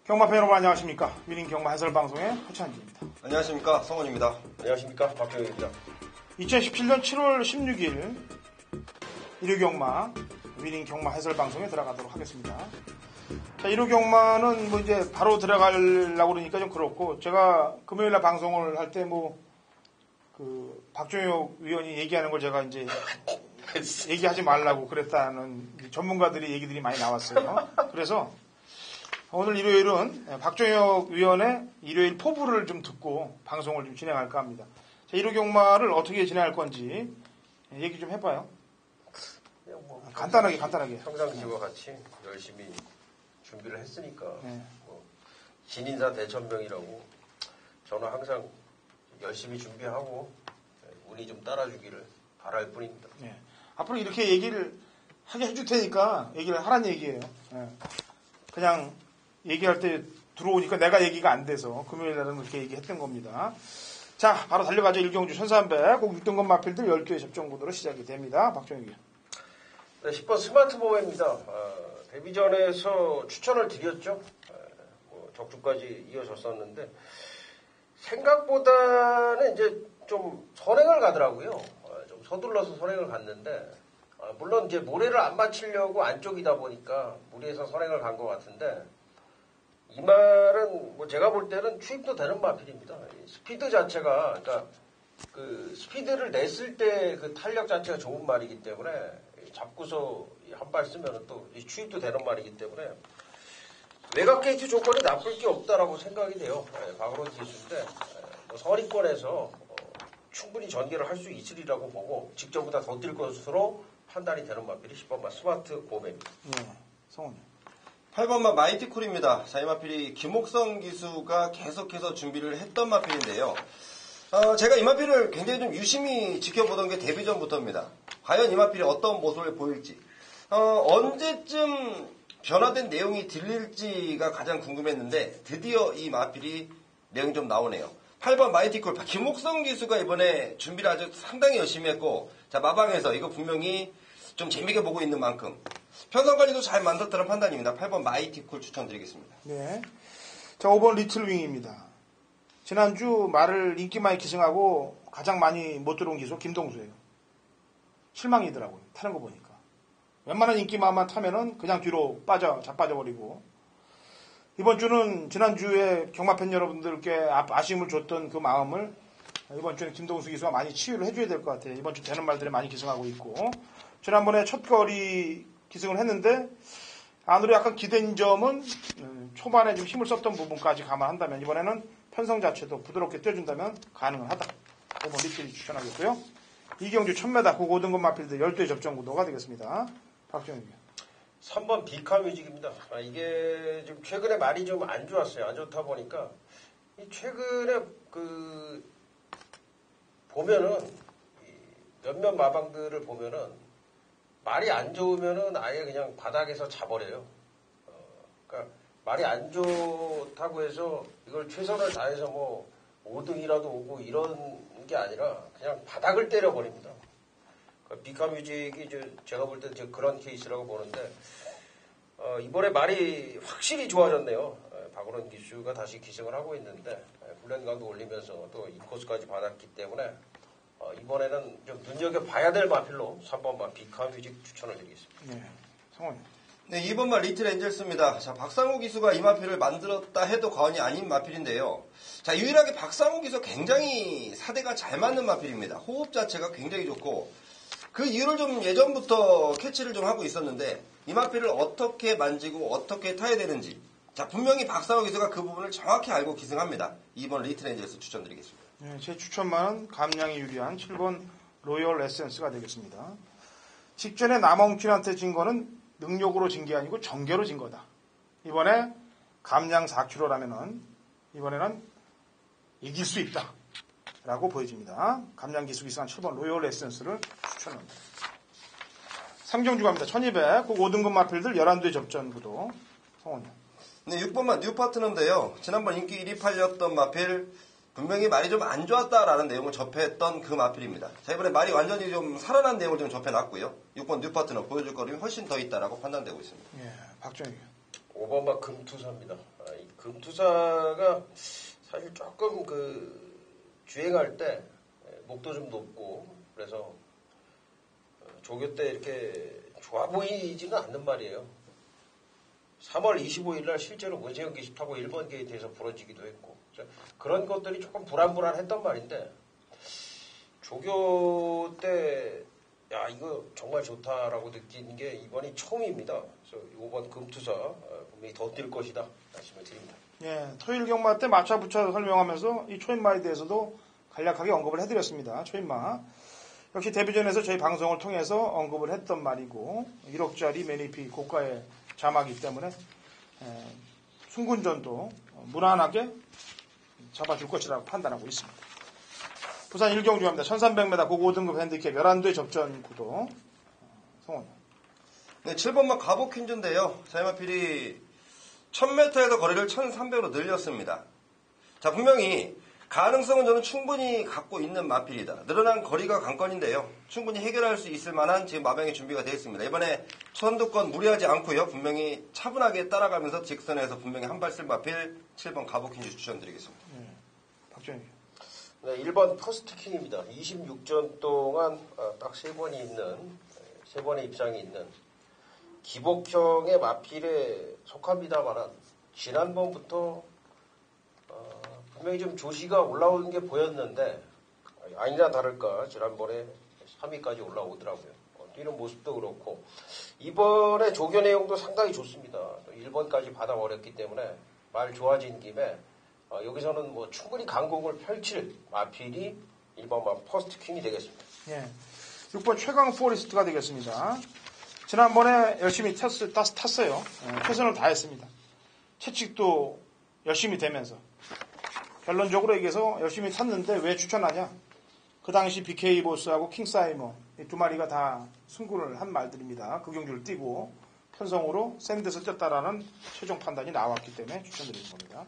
경마팬 여러분 안녕하십니까. 위닝 경마 해설 방송의 허찬기입니다. 안녕하십니까. 성원입니다. 안녕하십니까. 박경영입니다. 2017년 7월 16일 일요경마 위닝 경마 해설 방송에 들어가도록 하겠습니다. 자, 일요경마는 뭐 이제 바로 들어가려고 그러니까 좀 그렇고, 제가 금요일날 방송을 할 때 박종혁 위원이 얘기하는 걸 제가 이제 얘기하지 말라고 그랬다는 전문가들이 얘기들이 많이 나왔어요. 그래서 오늘 일요일은 박종혁 위원의 일요일 포부를 좀 듣고 방송을 좀 진행할까 합니다. 자, 일요경마를 어떻게 진행할 건지 얘기 좀 해봐요. 간단하게. 평상시와 같이 열심히 준비를 했으니까 네. 신인사 대천명이라고 저는 항상 열심히 준비하고 운이 좀 따라주기를 바랄 뿐입니다. 네. 앞으로 이렇게 얘기를 하게 해줄 테니까 얘기를 하란 얘기예요. 네. 그냥 얘기할 때 들어오니까 내가 얘기가 안 돼서 금요일 날은 그렇게 얘기했던 겁니다. 자, 바로 달려가죠. 일경주 1300 꼭 6등급 마필들 12회 접종 구도로 시작이 됩니다. 박종혁 위원. 네, 10번 스마트 모바입니다. 데뷔전에서 추천을 드렸죠. 적주까지 이어졌었는데 생각보다는 이제 좀 선행을 가더라고요. 좀 서둘러서 선행을 갔는데 물론 이제 모래를 안 맞추려고 안쪽이다 보니까 무리해서 선행을 간 것 같은데 이 말은 제가 볼 때는 추입도 되는 마필입니다. 스피드 자체가 그러니까 그 스피드를 냈을 때 그 탄력 자체가 좋은 말이기 때문에 잡고서 한 발 쓰면 또 추입도 되는 말이기 때문에 외곽 게이트 조건이 나쁠 게 없다라고 생각이 돼요. 박으론 기수인데 선의권에서 충분히 전개를 할 수 있으리라고 보고 직전보다 더 뛸 것으로 판단이 되는 마필이 10번마 스마트 모베입니다. 네, 성훈이. 8번마 마이티콜입니다. 자, 이 마필이 김옥성 기수가 계속해서 준비를 했던 마필인데요. 제가 이 마필을 굉장히 좀 유심히 지켜보던 게 데뷔전부터입니다. 과연 이 마필이 어떤 모습을 보일지, 언제쯤 변화된 내용이 들릴지가 가장 궁금했는데 드디어 이 마필이 내용이 좀 나오네요. 8번 마이티콜 김옥성 기수가 이번에 준비를 아주 상당히 열심히 했고, 자, 마방에서 이거 분명히 좀 재미있게 보고 있는 만큼 편성관리도 잘 만들었다는 판단입니다. 8번 마이티콜 추천드리겠습니다. 네. 자, 5번 리틀윙입니다. 지난주 말을 인기 많이 기승하고 가장 많이 못 들어온 기수 김동수예요. 실망이더라고요. 타는 거 보니까. 웬만한 인기만만 타면은 그냥 뒤로 자빠져버리고. 이번 주는 지난주에 경마팬 여러분들께 아쉬움을 줬던 그 마음을 이번 주에 김동수 기수가 많이 치유를 해줘야 될 것 같아요. 이번 주 되는 말들이 많이 기승하고 있고. 지난번에 첫 거리 기승을 했는데 안으로 약간 기댄 점은 초반에 좀 힘을 썼던 부분까지 감안한다면 이번에는 편성 자체도 부드럽게 뛰어준다면 가능은 하다. 5번 리틀이 추천하겠고요. 이경주 1000m 고 5등급 마필드 12회 접종 구도가 되겠습니다. 박정희 위원. 3번 비카뮤직입니다. 이게 좀 최근에 말이 좀 안 좋았어요. 안 좋다 보니까 최근에 보면은 몇몇 마방들을 보면은 말이 안 좋으면은 아예 그냥 바닥에서 자버려요. 그러니까 말이 안 좋다고 해서 이걸 최선을 다해서 5등이라도 오고 이런 게 아니라 그냥 바닥을 때려버립니다. 비카뮤직이 제가 볼 때 그런 케이스라고 보는데 이번에 말이 확실히 좋아졌네요. 박원원 기수가 다시 기승을 하고 있는데 블렌강도 올리면서 또 인코스까지 받았기 때문에 이번에는 좀 눈여겨봐야 될 마필로 3번마 비카뮤직 추천을 드리겠습니다. 네, 성원. 네, 2번마 리틀 엔젤스입니다. 자, 박상우 기수가 이 마필을 만들었다 해도 과언이 아닌 마필인데요. 자, 유일하게 박상우 기수 굉장히 사대가 잘 맞는 마필입니다. 호흡 자체가 굉장히 좋고 그 이유를 좀 예전부터 캐치를 좀 하고 있었는데 이 마필을 어떻게 만지고 어떻게 타야 되는지, 자, 분명히 박상우 기수가 그 부분을 정확히 알고 기승합니다. 2번 리틀 엔젤스 추천드리겠습니다. 네, 제 추천만은 감량이 유리한 7번 로열 에센스가 되겠습니다. 직전에 남홍춘한테 진 거는 능력으로 진 게 아니고 정계로 진 거다. 이번에 감량 4kg라면은 이번에는 이길 수 있다 라고 보여집니다. 감량 기수 기승한 7번 로열 에센스를 추천합니다. 상경주 갑니다. 1200 꼭 5등급 마필들 11대 접전 구도. 성원이. 네, 6번만 뉴 파트너인데요. 지난번 인기 1위 팔렸던 마필 분명히 말이 좀 안 좋았다라는 내용을 접했던 그 마필입니다. 자, 이번에 말이 완전히 좀 살아난 내용을 좀 접해놨고요. 6번 뉴 파트너 보여줄 거리는 훨씬 더 있다라고 판단되고 있습니다. 예, 박정희. 5번마 금투사입니다. 이 금투사가 사실 조금 주행할 때 목도 좀 높고 그래서 조교 때 이렇게 좋아 보이지는 않는 말이에요. 3월 25일 날 실제로 문세영 게이트 타고 1번 게이트에서 부러지기도 했고 그런 것들이 조금 불안불안했단 말인데 조교 때 야 이거 정말 좋다라고 느낀 게 이번이 처음입니다. 그래서 5번 금투사 분명히 더 뛸 것이다 말씀을 드립니다. 예, 토요일 경마 때 맞춰 붙여 설명하면서 이 초인마에 대해서도 간략하게 언급을 해드렸습니다. 초인마 역시 데뷔전에서 저희 방송을 통해서 언급을 했던 말이고 1억짜리 매니피 고가의 자마기 때문에 순군전도 무난하게 잡아줄 것이라고 판단하고 있습니다. 부산 일경주입니다. 1300m 고고 5등급 핸디캡 11대 접전 구도 성원. 네, 7번마 가보 퀸즈인데요. 자이마필이 1000m에서 거리를 1300으로 늘렸습니다. 자, 분명히 가능성은 저는 충분히 갖고 있는 마필이다. 늘어난 거리가 관건인데요. 충분히 해결할 수 있을 만한 지금 마병의 준비가 되어 있습니다. 이번에 선두권 무리하지 않고요. 분명히 차분하게 따라가면서 직선에서 분명히 한 발 쓸 마필 7번 가보 퀸즈 추천드리겠습니다. 박정희. 네, 1번 퍼스트킹입니다. 26전 동안 딱 3번이 있는, 3번의 입상이 있는 기복형의 마필에 속합니다만 지난번부터 분명히 좀 조시가 올라오는 게 보였는데 아니나 다를까 지난번에 3위까지 올라오더라고요. 뛰는 모습도 그렇고 이번에 조교 내용도 상당히 좋습니다. 1번까지 받아버렸기 때문에 말 좋아진 김에 여기서는 뭐 충분히 강공을 펼칠 마필이 1번만 퍼스트킹이 되겠습니다. 예, 6번 최강 포리스트가 되겠습니다. 지난번에 열심히 탔어요. 최선을 다했습니다. 채찍도 열심히 되면서 결론적으로 얘기해서 열심히 탔는데 왜 추천하냐? 그 당시 BK 보스하고 킹사이머 이 두 마리가 다 승부를 한 말들입니다. 그 경주를 뛰고 편성으로 센 데서 뛰었다라는 최종 판단이 나왔기 때문에 추천드리는 겁니다.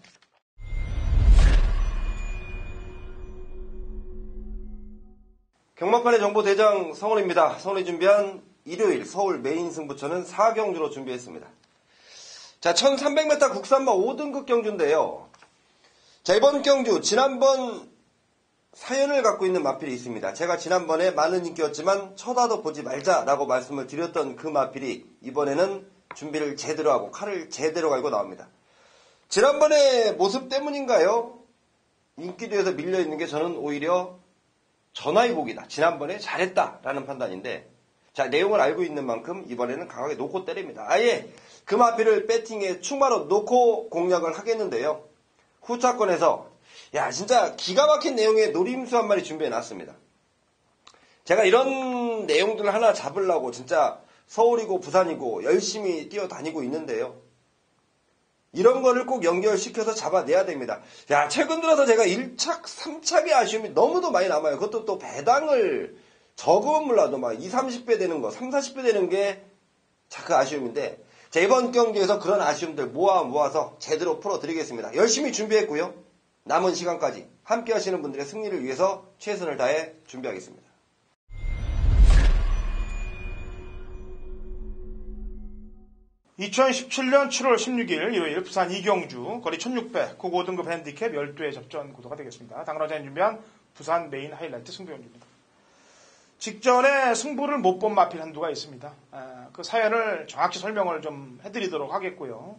경마판의 정보 대장 성원입니다. 성원이 준비한 일요일 서울 메인 승부처는 4경주로 준비했습니다. 자, 1300m 국산마 5등급 경주인데요. 자, 이번 경주 지난번 사연을 갖고 있는 마필이 있습니다. 제가 지난번에 많은 인기였지만 쳐다도 보지 말자라고 말씀을 드렸던 그 마필이 이번에는 준비를 제대로 하고 칼을 제대로 갈고 나옵니다. 지난번에 모습 때문인가요? 인기도에서 밀려있는 게 저는 오히려 전화위복이다. 지난번에 잘했다라는 판단인데 자, 내용을 알고 있는 만큼 이번에는 강하게 놓고 때립니다. 아예 그 마필을 배팅에 충마로 놓고 공략을 하겠는데요. 후차권에서 야 진짜 기가 막힌 내용의 노림수 한 마리 준비해놨습니다. 제가 이런 내용들을 하나 잡으려고 진짜 서울이고 부산이고 열심히 뛰어다니고 있는데요. 이런 거를 꼭 연결시켜서 잡아내야 됩니다. 야, 최근 들어서 제가 1착, 3착의 아쉬움이 너무도 많이 남아요. 그것도 또 배당을 적으면 몰라도 막 20, 30배 되는 거, 30, 40배 되는 게 그 아쉬움인데, 자, 이번 경기에서 그런 아쉬움들 모아서 제대로 풀어드리겠습니다. 열심히 준비했고요. 남은 시간까지 함께 하시는 분들의 승리를 위해서 최선을 다해 준비하겠습니다. (2017년 7월 16일) 일요일 부산 이경주 거리 1600 고고 5등급 핸디캡 12회 접전 구도가 되겠습니다. 당나라장이 준비한 부산 메인 하이라이트 승부경주입니다. 직전에 승부를 못 본 마필 한두가 있습니다. 그 사연을 정확히 설명을 좀 해드리도록 하겠고요.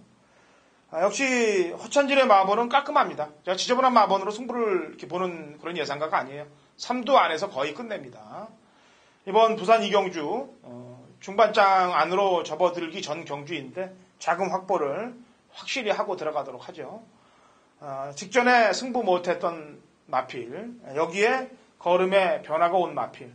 역시 허찬진의 마번은 깔끔합니다. 제가 지저분한 마번으로 승부를 이렇게 보는 그런 예상가가 아니에요. 3두 안에서 거의 끝냅니다. 이번 부산 이경주 중반장 안으로 접어들기 전 경주인데 자금 확보를 확실히 하고 들어가도록 하죠. 직전에 승부 못했던 마필, 여기에 걸음에 변화가 온 마필,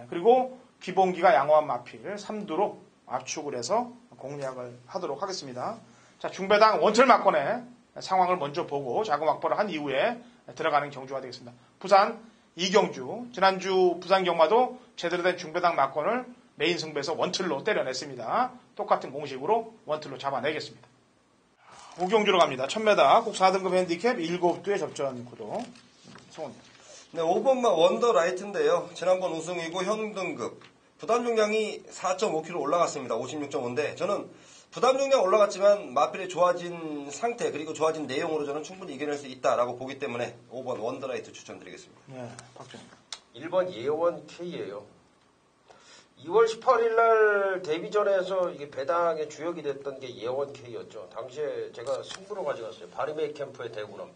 그리고 기본기가 양호한 마필 3두로 압축을 해서 공략을 하도록 하겠습니다. 자, 중배당 원틀 막권의 상황을 먼저 보고 자금 확보를 한 이후에 들어가는 경주가 되겠습니다. 부산 이경주, 지난주 부산 경마도 제대로 된 중배당 막권을 메인 승부에서 원틀로 때려냈습니다. 똑같은 공식으로 원틀로 잡아내겠습니다. 5경주로 갑니다. 1000m 꼭 4등급 핸디캡 7두의 접전 구도. 성훈님. 네, 5번마 원더라이트인데요. 지난번 우승이고 현 등급. 부담 중량이 4.5kg 올라갔습니다. 56.5인데 저는 부담 중량 올라갔지만 마필의 좋아진 상태 그리고 좋아진 내용으로 저는 충분히 이겨낼 수 있다라고 보기 때문에 5번 원더라이트 추천드리겠습니다. 네, 박정. 1번 예원 K예요. 2월 18일 날 데뷔전에서 이게 배당의 주역이 됐던 게 예원 K였죠. 당시에 제가 승부로 가져갔어요. 바리메이 캠프의 대구남.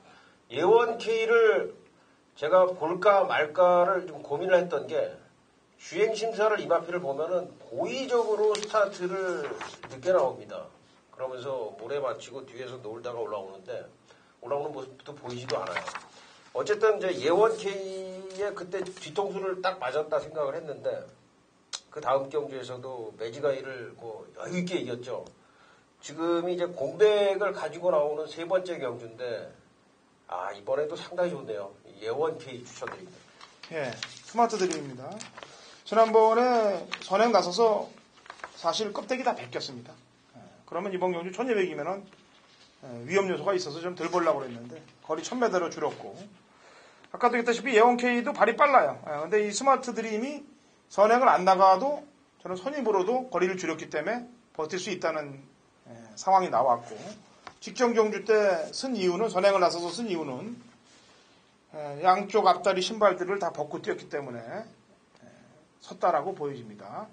예원 K를 제가 볼까 말까를 좀 고민을 했던 게 주행 심사를 이마피를 보면은 고의적으로 스타트를 늦게 나옵니다. 그러면서 모래 맞추고 뒤에서 놀다가 올라오는 모습도 보이지도 않아요. 어쨌든 이제 예원 K의 그때 뒤통수를 딱 맞았다 생각을 했는데 그 다음 경주에서도 매지가이를 뭐 여유 있게 이겼죠. 지금이 이제 공백을 가지고 나오는 세 번째 경주인데 이번에도 상당히 좋네요. 예원 K 추천드립니다. 예, 스마트 드림입니다. 지난번에 선행 나서서 사실 껍데기 다 벗겼습니다. 그러면 이번 경주 1200이면은 위험 요소가 있어서 좀 덜 보려고 그랬는데 거리 1000m로 줄었고 아까도 얘기했다시피 예원 K도 발이 빨라요. 근데 이 스마트 드림이 선행을 안 나가도 저는 선입으로도 거리를 줄였기 때문에 버틸 수 있다는 상황이 나왔고 직전 경주 때 쓴 이유는 선행을 나서서 쓴 이유는 양쪽 앞다리 신발들을 다 벗고 뛰었기 때문에 섰다라고 보여집니다.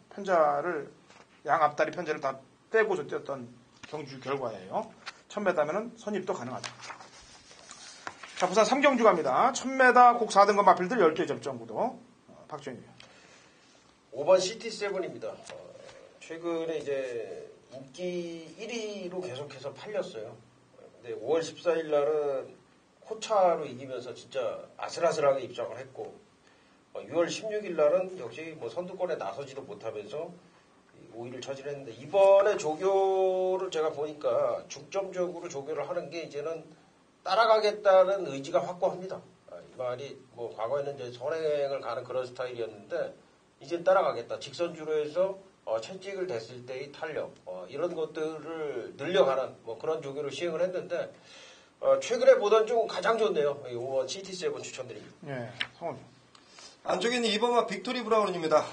양 앞다리 편자를 다 떼고서 뛰었던 경주 결과예요. 1000m면은 선입도 가능하다. 자, 부산 3경주 갑니다. 1000m 곡 4등급 마필들 10개 접전구도 박준희. 5번 시티7입니다. 최근에 이제 인기 1위로 계속해서 팔렸어요. 근데 5월 14일 날은 코차로 이기면서 진짜 아슬아슬하게 입장을 했고 6월 16일 날은 역시 뭐 선두권에 나서지도 못하면서 5위를 차지했는데 이번에 조교를 제가 보니까 중점적으로 조교를 하는 게 이제는 따라가겠다는 의지가 확고합니다. 이 말이 뭐 과거에는 이제 선행을 가는 그런 스타일이었는데 이제 따라가겠다. 직선주로 해서 채찍을 댔을 때의 탄력 이런 것들을 늘려가는 뭐 그런 조교를 시행을 했는데 최근에 보던 중 가장 좋네요. 5번 CT7 추천드립니다. 네, 성훈. 안쪽에 있는 2번마 빅토리 브라운입니다.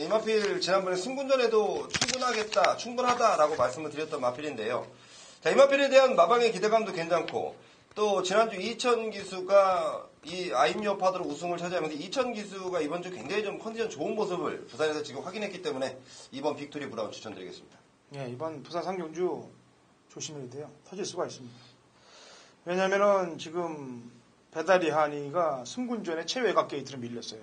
이마필 지난번에 승군전에도 충분하다라고 말씀을 드렸던 마필인데요. 자, 이마필에 대한 마방의 기대감도 괜찮고 또 지난주 이천 기수가 이 아임리어 파드로 우승을 차지하면서 이천 기수가 이번 주 굉장히 좀 컨디션 좋은 모습을 부산에서 지금 확인했기 때문에 2번 빅토리 브라운 추천드리겠습니다. 네, 이번 부산 상경주 조심해야 돼요. 터질 수가 있습니다. 왜냐면은 지금 배다리 한이가 승군전에 최외곽 게이트를 밀렸어요.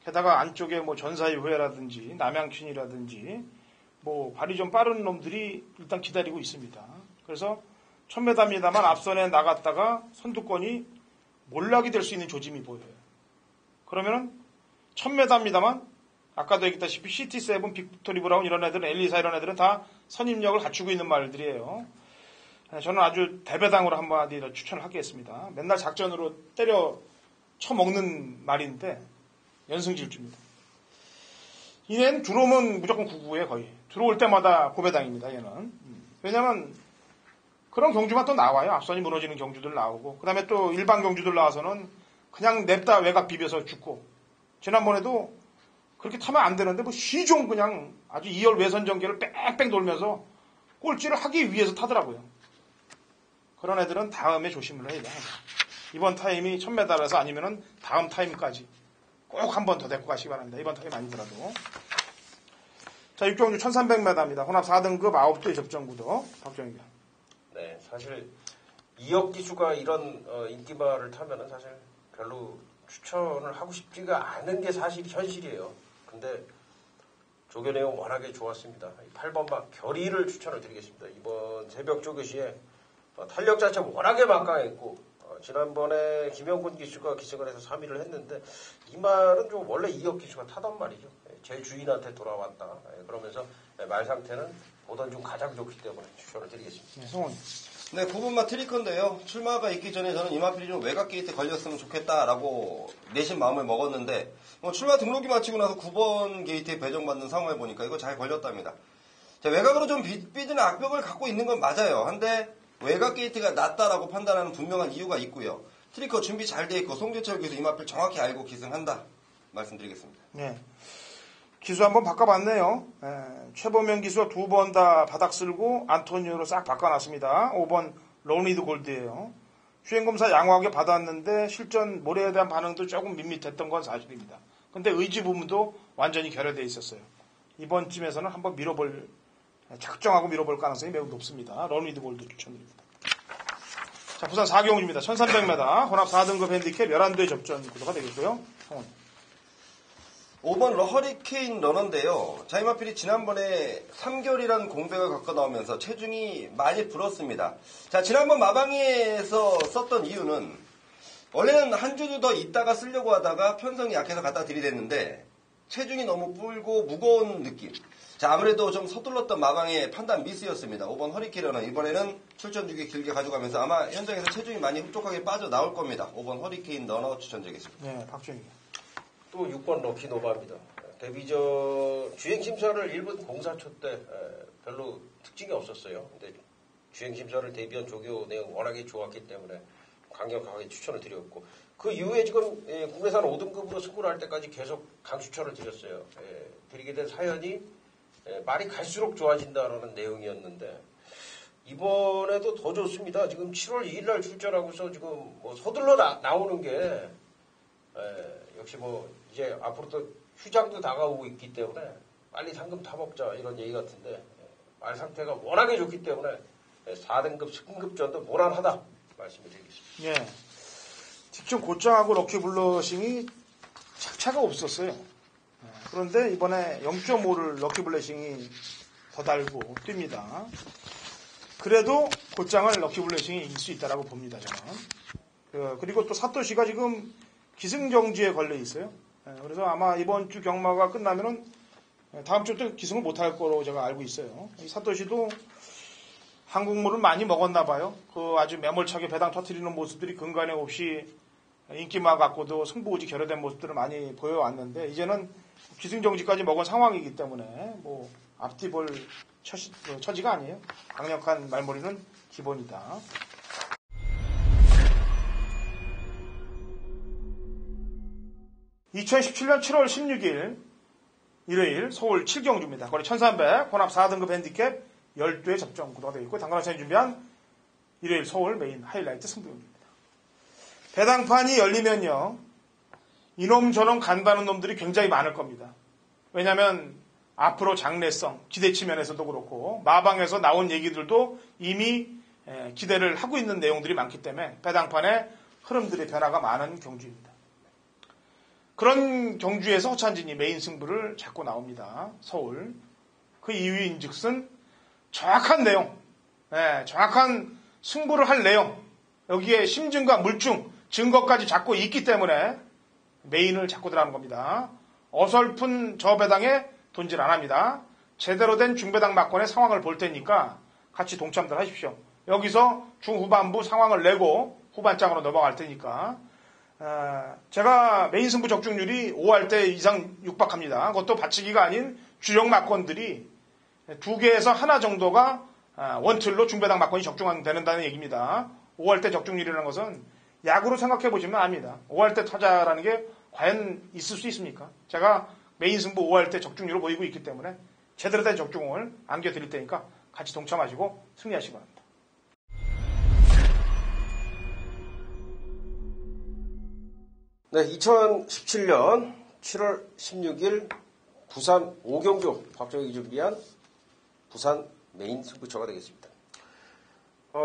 게다가 안쪽에 뭐 전사이후회라든지 남양춘이라든지 뭐 발이 좀 빠른 놈들이 일단 기다리고 있습니다. 그래서 1000m입니다만 앞선에 나갔다가 선두권이 몰락이 될 수 있는 조짐이 보여요. 그러면은 1000m입니다만 아까도 얘기했다시피 CT7, 빅토리 브라운 이런 애들은 엘리사 이런 애들은 다 선임력을 갖추고 있는 말들이에요. 저는 아주 대배당으로 한마디 추천을 하겠습니다. 맨날 작전으로 때려 쳐먹는 말인데 연승질주입니다. 얘는 들어오면 무조건 9구에 거의. 들어올 때마다 고배당입니다. 얘는. 왜냐면 그런 경주만 또 나와요. 앞선이 무너지는 경주들 나오고 그 다음에 또 일반 경주들 나와서는 그냥 냅다 외곽 비벼서 죽고 지난번에도 그렇게 타면 안 되는데 뭐 시종 그냥 아주 2열 외선 전개를 뺑뺑 돌면서 꼴찌를 하기 위해서 타더라고요. 그런 애들은 다음에 조심을 해야 돼요. 이번 타임이 1000m라서 아니면은 다음 타임까지 꼭 한 번 더 데리고 가시기 바랍니다. 이번 타임 아니더라도. 자, 6경주 1300m입니다. 혼합 4등급 9대 접전구도 박정희. 네, 사실 이혁 기수가 이런 인기마를 타면은 사실 별로 추천을 하고 싶지가 않은 게 사실 현실이에요. 근데 조교 내용 워낙에 좋았습니다. 8번마 결의를 추천을 드리겠습니다. 이번 새벽 조교 시에 탄력 자체가 워낙에 막강했고 지난번에 김영곤 기수가 기승을 해서 3위를 했는데 이 말은 좀 원래 이혁 기수가 타던 말이죠. 제 주인한테 돌아왔다. 그러면서 말 상태는 보던 중 가장 좋기 때문에 추천을 드리겠습니다. 네, 성훈. 네, 9번마 트리커인데요. 출마가 있기 전에 저는 이마필이 좀 외곽 게이트 걸렸으면 좋겠다라고 내심 마음을 먹었는데 출마 등록이 마치고 나서 9번 게이트에 배정받는 상황을 보니까 이거 잘 걸렸답니다. 자, 외곽으로 좀 삐지는 악벽을 갖고 있는 건 맞아요. 한데 외곽 게이트가 낫다라고 판단하는 분명한 이유가 있고요. 트리커 준비 잘 돼 있고 송재철 기수 이마필 정확히 알고 기승한다 말씀드리겠습니다. 네. 기수 한번 바꿔봤네요. 최범현 기수가 2번 다 바닥 쓸고 안토니오로 싹 바꿔놨습니다. 5번 로니드 골드예요. 주행검사 양호하게 받았는데 실전 모래에 대한 반응도 조금 밋밋했던 건 사실입니다. 근데 의지 부분도 완전히 결여되어 있었어요. 이번쯤에서는 한번 작정하고 밀어볼 가능성이 매우 높습니다. 로니드 골드 추천드립니다. 자, 부산 4경주입니다. 1300m 혼합 4등급 핸디캡 11대 접전 구도가 되겠고요. 5번 허리케인 러너인데요. 자이마필이 지난번에 3개월이라는 공백을 갖고 나오면서 체중이 많이 불었습니다. 자, 지난번 마방에서 썼던 이유는 원래는 한 주도 더 있다가 쓰려고 하다가 편성이 약해서 갖다 들이댔는데 체중이 너무 불고 무거운 느낌. 자, 아무래도 좀 서둘렀던 마방의 판단 미스였습니다. 5번 허리케인 러너 이번에는 출전 주기 길게 가져가면서 아마 현장에서 체중이 많이 흡족하게 빠져나올 겁니다. 5번 허리케인 러너 추천드리겠습니다. 네, 박준희. 또 6번 럭키노바입니다. 데뷔전 주행심사를 1분 공사초 때 별로 특징이 없었어요. 근데 주행심사를 대비한 조교 내용 워낙에 좋았기 때문에 강력하게 추천을 드렸고 그 이후에 지금 국내산 5등급으로 승부를 할 때까지 계속 강추천을 드렸어요. 드리게 된 사연이 말이 갈수록 좋아진다라는 내용이었는데 이번에도 더 좋습니다. 지금 7월 2일 날 출전하고서 지금 뭐 서둘러 나오는 게 역시 뭐 이제 앞으로 또 휴장도 다가오고 있기 때문에 빨리 상금 타먹자 이런 얘기 같은데 말 상태가 워낙에 좋기 때문에 4등급 승급전도 무난하다 말씀을 드리겠습니다. 예. 직접 고장하고 럭키 블러싱이 착차가 없었어요. 그런데 이번에 0.5를 럭키 블러싱이 더 달고 뜁니다. 그래도 곧장을 럭키 블러싱이 이길 수 있다라고 봅니다, 저는. 그리고 또 사토시가 지금 기승정지에 걸려 있어요. 그래서 아마 이번 주 경마가 끝나면은 다음 주부터 기승을 못할 거로 제가 알고 있어요. 이 사토시도 한국물을 많이 먹었나 봐요. 그 아주 매몰차게 배당 터트리는 모습들이 근간에 없이 인기만 갖고도 승부의지 결여된 모습들을 많이 보여왔는데 이제는 기승정지까지 먹은 상황이기 때문에 뭐 앞뒤 볼 처지가 아니에요. 강력한 말머리는 기본이다. (2017년 7월 16일) 일요일 서울 7경주입니다. 거리 1300 혼합 4등급 핸디캡 12회 접전 구도가 되어 있고 당근화천이 준비한 일요일 서울 메인 하이라이트 승부경기입니다. 배당판이 열리면요 이놈 저놈 간다는 놈들이 굉장히 많을 겁니다. 왜냐하면 앞으로 장래성 기대치 면에서도 그렇고 마방에서 나온 얘기들도 이미 기대를 하고 있는 내용들이 많기 때문에 배당판의 흐름들의 변화가 많은 경주입니다. 그런 경주에서 허찬진이 메인 승부를 잡고 나옵니다. 서울. 그 이유인즉슨 정확한 내용, 정확한 승부를 할 내용, 여기에 심증과 물증, 증거까지 잡고 있기 때문에 메인을 잡고 들어가는 겁니다. 어설픈 저배당에 돈질 안 합니다. 제대로 된 중배당 막권의 상황을 볼 테니까 같이 동참들 하십시오. 여기서 중후반부 상황을 내고 후반장으로 넘어갈 테니까 제가 메인 승부 적중률이 5할대 이상 육박합니다. 그것도 받치기가 아닌 주력 막권들이 2개에서 하나 정도가 원틀로 중배당 막권이 적중된다는 얘기입니다. 5할대 적중률이라는 것은 야구로 생각해 보시면 압니다. 5할대 타자라는 게 과연 있을 수 있습니까? 제가 메인 승부 5할대 적중률을 보이고 있기 때문에 제대로 된 적중을 안겨드릴 테니까 같이 동참하시고 승리하시기 바랍니다. 네, 2017년 7월 16일 부산 5경주 박정희 준비한 부산 메인 승부처가 되겠습니다.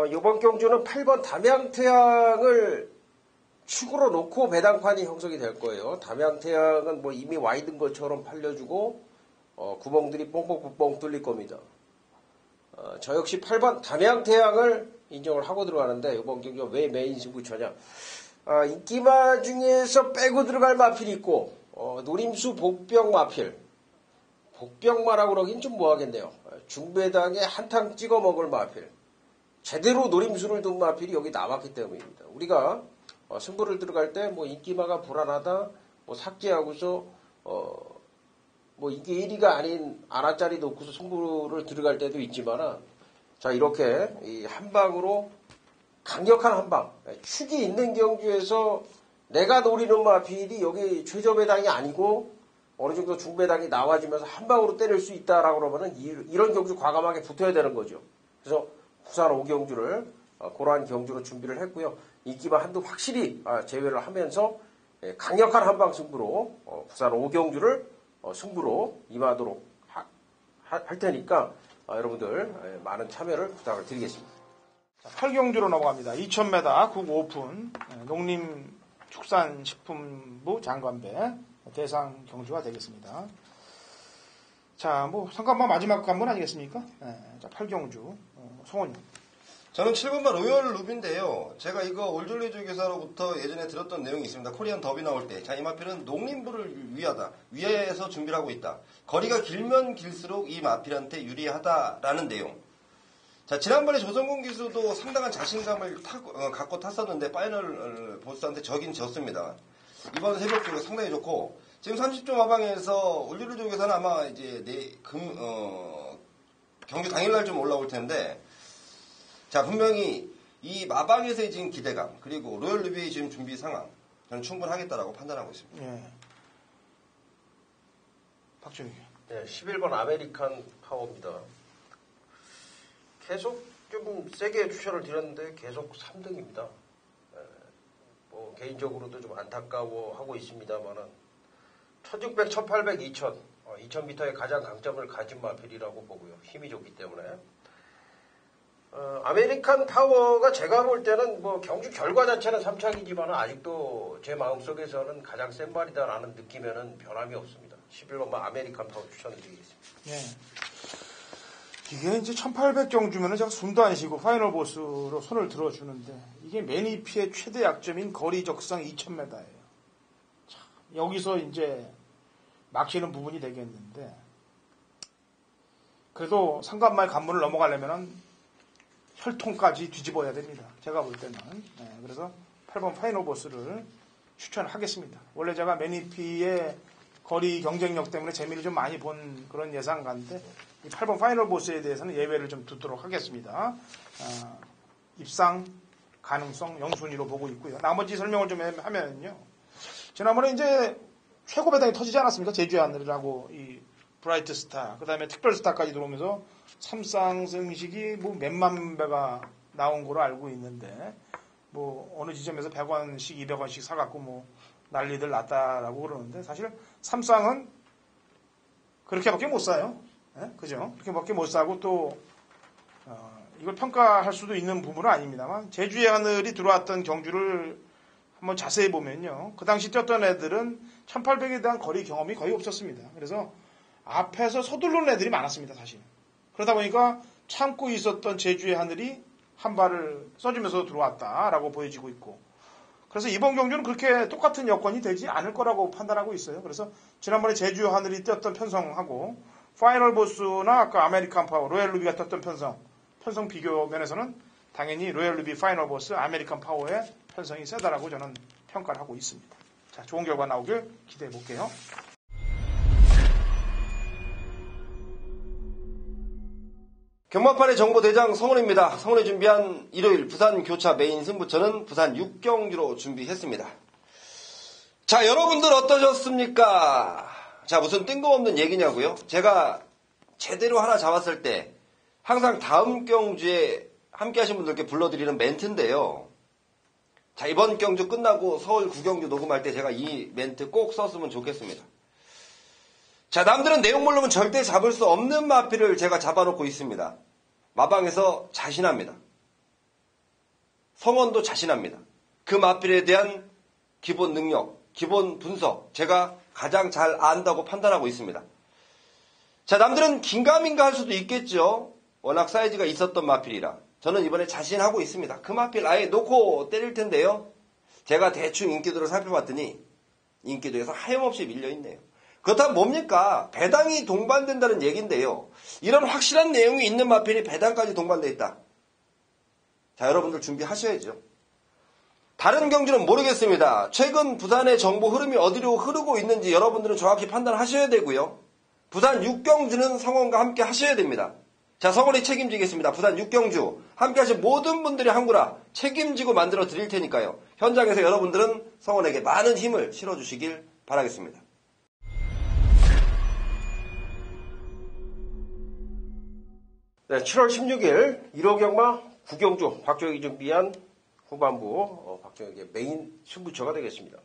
이번 경주는 8번 담양태양을 축으로 놓고 배당판이 형성이 될 거예요. 담양태양은 뭐 이미 와있는 것처럼 팔려주고 구멍들이 뽕뽕뽕뽕 뚫릴 겁니다. 저 역시 8번 담양태양을 인정을 하고 들어가는데 이번 경주가 왜 메인 승부처냐. 인기마 중에서 빼고 들어갈 마필이 있고 노림수 복병 마필. 복병마라고 그러긴 좀 뭐하겠네요. 중배당에 한탕 찍어 먹을 마필. 제대로 노림수를 둔 마필이 여기 나왔기 때문입니다. 우리가 승부를 들어갈 때 뭐 인기마가 불안하다, 뭐 삭제하고서 뭐 이게 1위가 아닌 아나짜리 놓고서 승부를 들어갈 때도 있지만은 자 이렇게 이 한 방으로 강력한 한 방, 축이 있는 경주에서 내가 노리는 마필이 여기 최저배당이 아니고 어느 정도 중배당이 나와지면서 한 방으로 때릴 수 있다라고 그러면은 이런 경주 과감하게 붙어야 되는 거죠. 그래서 부산 5경주를 고라니 경주로 준비를 했고요. 인기만 한두 확실히 제외를 하면서 강력한 한방 승부로 부산 5경주를 승부로 임하도록 할 테니까 여러분들 많은 참여를 부탁을 드리겠습니다. 8경주로 넘어갑니다. 2000m 국 오픈 농림축산식품부 장관배 대상 경주가 되겠습니다. 자, 뭐 상관만 마지막 관문 아니겠습니까? 자, 8경주 성원님. 저는 7번마 로열 루비인데요. 제가 이거 올졸리 조교사로부터 예전에 들었던 내용이 있습니다. 코리안 더비 나올 때. 자, 이 마필은 농림부를 위해서 준비를 하고 있다. 거리가 길면 길수록 이 마필한테 유리하다라는 내용. 자, 지난번에 조성군 기수도 상당한 자신감을 갖고 탔었는데 파이널 보스한테 저긴 졌습니다. 이번 새벽주가 상당히 좋고 지금 30조 마방에서 올졸리 조교사는 아마 이제 경주 당일날 좀 올라올 텐데 자, 분명히 이 마방에서의 지금 기대감, 그리고 로열 루비의 지금 준비 상황, 저는 충분하겠다라고 판단하고 있습니다. 예. 박준희. 네, 11번 아메리칸 파워입니다. 계속 좀 세게 추천을 드렸는데 계속 3등입니다. 뭐 개인적으로도 좀 안타까워하고 있습니다만은 1600, 1800, 2000, 2000m의 가장 강점을 가진 마필이라고 보고요. 힘이 좋기 때문에. 아메리칸 파워가 제가 볼 때는 뭐 경주 결과 자체는 3착이지만 아직도 제 마음속에서는 가장 센 말이다라는 느낌에는 변함이 없습니다. 11번만 아메리칸 파워 추천을 드리겠습니다. 네. 이게 이제 1800경주면은 제가 숨도 안 쉬고 파이널 보스로 손을 들어주는데 이게 매니피의 최대 약점인 거리 적상 2000m예요. 여기서 이제 막히는 부분이 되겠는데 그래도 상관마의 관문을 넘어가려면은 혈통까지 뒤집어야 됩니다. 제가 볼 때는. 네, 그래서 8번 파이널 보스를 추천하겠습니다. 원래 제가 매니피의 거리 경쟁력 때문에 재미를 좀 많이 본 그런 예상가인데 이 8번 파이널 보스에 대해서는 예외를 좀 두도록 하겠습니다. 입상 가능성 0순위로 보고 있고요. 나머지 설명을 좀 하면요. 지난번에 이제 최고 배당이 터지지 않았습니까? 제주의 하늘이라고 이 브라이트 스타, 그 다음에 특별 스타까지 들어오면서 삼상승식이 뭐 몇만 배가 나온 거로 알고 있는데, 뭐 어느 지점에서 100원씩, 200원씩 사갖고 뭐 난리들 났다라고 그러는데, 사실 삼상은 그렇게밖에 못 사요. 네? 그죠? 그렇게밖에 못 사고 또, 이걸 평가할 수도 있는 부분은 아닙니다만, 제주의 하늘이 들어왔던 경주를 한번 자세히 보면요. 그 당시 뛰었던 애들은 1800에 대한 거리 경험이 거의 없었습니다. 그래서 앞에서 서두르는 애들이 많았습니다, 사실. 그러다 보니까 참고 있었던 제주의 하늘이 한 발을 써주면서 들어왔다라고 보여지고 있고. 그래서 이번 경주는 그렇게 똑같은 여건이 되지 않을 거라고 판단하고 있어요. 그래서 지난번에 제주의 하늘이 뛰었던 편성하고 파이널 보스나 아까 아메리칸 파워, 로얄 루비가 뛰었던 편성 비교 면에서는 당연히 로얄 루비 파이널 보스, 아메리칸 파워의 편성이 세다라고 저는 평가를 하고 있습니다. 자, 좋은 결과 나오길 기대해 볼게요. 경마판의 정보대장 성훈입니다. 성훈이 준비한 일요일 부산 교차 메인 승부처는 부산 6경주로 준비했습니다. 자, 여러분들 어떠셨습니까? 자, 무슨 뜬금없는 얘기냐고요? 제가 제대로 하나 잡았을 때 항상 다음 경주에 함께 하신 분들께 불러드리는 멘트인데요. 자, 이번 경주 끝나고 서울 9경주 녹음할 때 제가 이 멘트 꼭 썼으면 좋겠습니다. 자, 남들은 내용 모르면 절대 잡을 수 없는 마필을 제가 잡아놓고 있습니다. 마방에서 자신합니다. 성원도 자신합니다. 그 마필에 대한 기본 능력, 기본 분석, 제가 가장 잘 안다고 판단하고 있습니다. 자, 남들은 긴가민가 할 수도 있겠죠. 워낙 사이즈가 있었던 마필이라. 저는 이번에 자신하고 있습니다. 그 마필 아예 놓고 때릴 텐데요. 제가 대충 인기도를 살펴봤더니 인기도에서 하염없이 밀려있네요. 그렇다면 뭡니까? 배당이 동반된다는 얘기인데요. 이런 확실한 내용이 있는 마필이 배당까지 동반되어 있다. 자, 여러분들 준비하셔야죠. 다른 경주는 모르겠습니다. 최근 부산의 정보 흐름이 어디로 흐르고 있는지 여러분들은 정확히 판단하셔야 되고요. 부산 6경주는 성원과 함께 하셔야 됩니다. 자, 성원이 책임지겠습니다. 부산 6경주 함께 하신 모든 분들이 한구나 책임지고 만들어 드릴 테니까요. 현장에서 여러분들은 성원에게 많은 힘을 실어주시길 바라겠습니다. 네, 7월 16일 1호 경마 구경주 박정혁이 준비한 후반부 박정혁의 메인 승부처가 되겠습니다.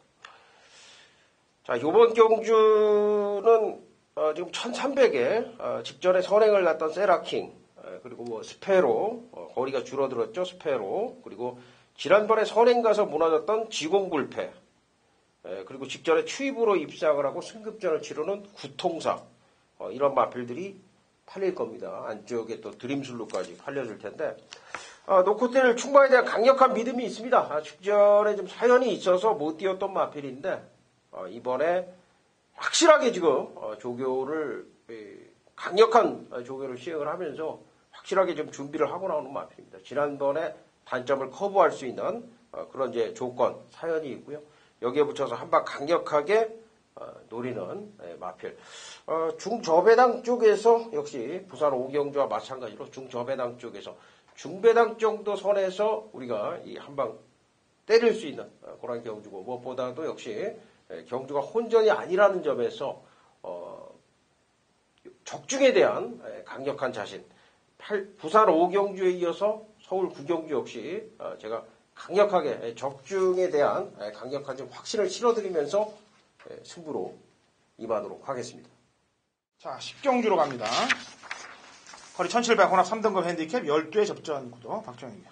자, 이번 경주는 지금 1300에 직전에 선행을 났던 세라킹, 그리고 뭐 스페로, 거리가 줄어들었죠. 스페로, 그리고 지난번에 선행 가서 무너졌던 지공불패, 그리고 직전에 추입으로 입상을 하고 승급전을 치르는 구통사, 이런 마필들이 팔릴 겁니다. 안쪽에 또 드림슬루까지 팔려줄 텐데, 노코텔 충마에 대한 강력한 믿음이 있습니다. 직전에 좀 사연이 있어서 못 뛰었던 마필인데, 이번에 확실하게 지금 조교를, 강력한 조교를 시행을 하면서 확실하게 좀 준비를 하고 나오는 마필입니다. 지난번에 단점을 커버할 수 있는 그런 이제 조건, 사연이 있고요. 여기에 붙여서 한방 강력하게 노리는 마필. 중저배당 쪽에서 역시 부산 오경주와 마찬가지로 중저배당 쪽에서 중배당 정도 선에서 우리가 이 한방 때릴 수 있는 그런 경주고, 무엇보다도 역시 경주가 혼전이 아니라는 점에서 적중에 대한 강력한 자신, 부산 오경주에 이어서 서울 구경주 역시 제가 강력하게 적중에 대한 강력한 좀 확신을 실어드리면서 승부로 임하도록 하겠습니다. 자, 10경주로 갑니다. 거리 1700 혼합 3등급 핸디캡 12회 접전 구도 박정희입니다.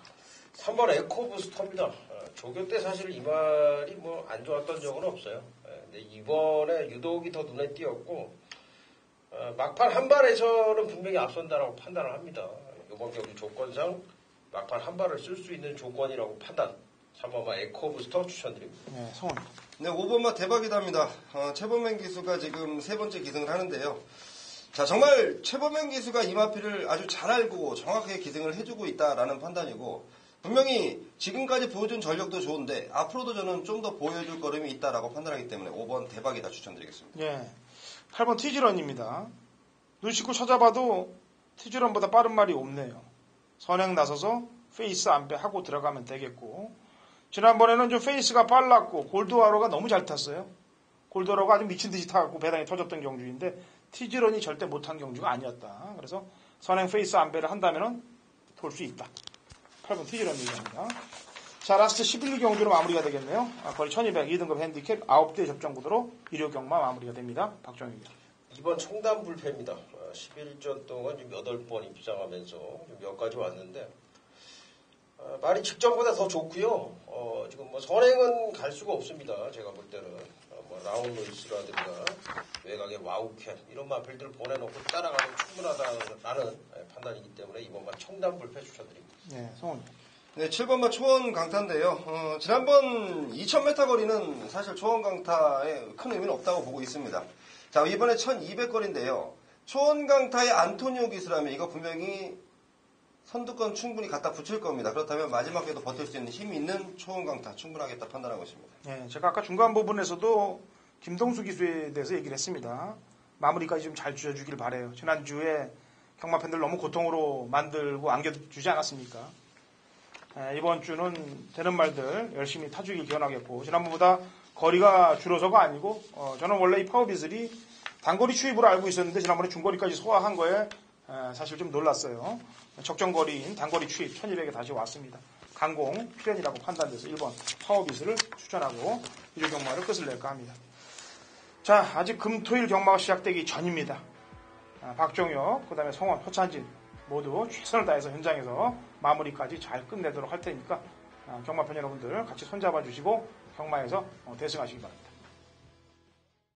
3번 에코부스터입니다. 조교 때 사실 이 말이 뭐 안 좋았던 적은 없어요. 근데 이번에 유독이 더 눈에 띄었고, 막판 한 발에서는 분명히 앞선다라고 판단을 합니다. 이번 경기 조건상 막판 한 발을 쓸 수 있는 조건이라고 판단. 3번마 에코부스터 추천드립니다. 네, 성원. 네, 5번마 대박이답니다. 최범행 기수가 지금 세 번째 기승을 하는데요. 자, 정말 최범행 기수가 이 마필을 아주 잘 알고 정확하게 기승을 해주고 있다라는 판단이고, 분명히 지금까지 보여준 전력도 좋은데 앞으로도 저는 좀 더 보여줄 걸음이 있다라고 판단하기 때문에 5번 대박이다 추천드리겠습니다. 네, 8번 티즈런입니다. 눈 씻고 찾아봐도 티즈런보다 빠른 말이 없네요. 선행 나서서 페이스 안배 하고 들어가면 되겠고, 지난번에는 좀 페이스가 빨랐고 골드와로가 너무 잘 탔어요. 골드와로가 아주 미친 듯이 타고 배당이 터졌던 경주인데 티즈런이 절대 못한 경주가 아니었다. 그래서 선행 페이스 안배를 한다면은 돌 수 있다. 8번 티즈런 얘기합니다. 자, 라스트 11위 경주로 마무리가 되겠네요. 거리 1200 2등급 핸디캡 9대 접전 구도로 1호 경마 마무리가 됩니다. 박정희입니다. 이번 청담 불패입니다. 11전 동안 좀 8번 입상하면서 좀 몇 가지 왔는데, 말이 직전보다 더 좋고요. 지금 뭐 선행은 갈 수가 없습니다. 제가 볼 때는 뭐 라운로이스라든가 외곽의 와우캡 이런 마필들을 보내놓고 따라가면 충분하다는 판단이기 때문에 이번만 청담 불패 추천드립니다. 네, 성원. 네, 7번마 초원 강타인데요. 지난번 2000m 거리는 사실 초원 강타에 큰 의미는 없다고 보고 있습니다. 자, 이번에 1200거리인데요. 초원 강타의 안토니오 기수라면 이거 분명히 선두권 충분히 갖다 붙일 겁니다. 그렇다면 마지막에도 버틸 수 있는 힘이 있는 초원 강타 충분하겠다 판단하고 있습니다. 네, 제가 아까 중간 부분에서도 김동수 기수에 대해서 얘기를 했습니다. 마무리까지 좀 잘 주셔주길 바래요. 지난주에 경마 팬들 너무 고통으로 만들고 안겨주지 않았습니까? 이번 주는 되는 말들 열심히 타주길 기원하겠고, 지난번보다 거리가 줄어서가 아니고, 저는 원래 이 파워비슬이 단거리 추입으로 알고 있었는데 지난번에 중거리까지 소화한 거에 사실 좀 놀랐어요. 적정거리인 단거리 추입 1200에 다시 왔습니다. 강공 필연이라고 판단돼서 1번 파워비슬을 추천하고 1호 경마를 끝을 낼까 합니다. 자, 아직 금토일 경마가 시작되기 전입니다. 박종혁, 그 다음에 성원, 허찬진 모두 최선을 다해서 현장에서 마무리까지 잘 끝내도록 할 테니까 경마팬 여러분들 같이 손잡아 주시고 경마에서 대승하시기 바랍니다.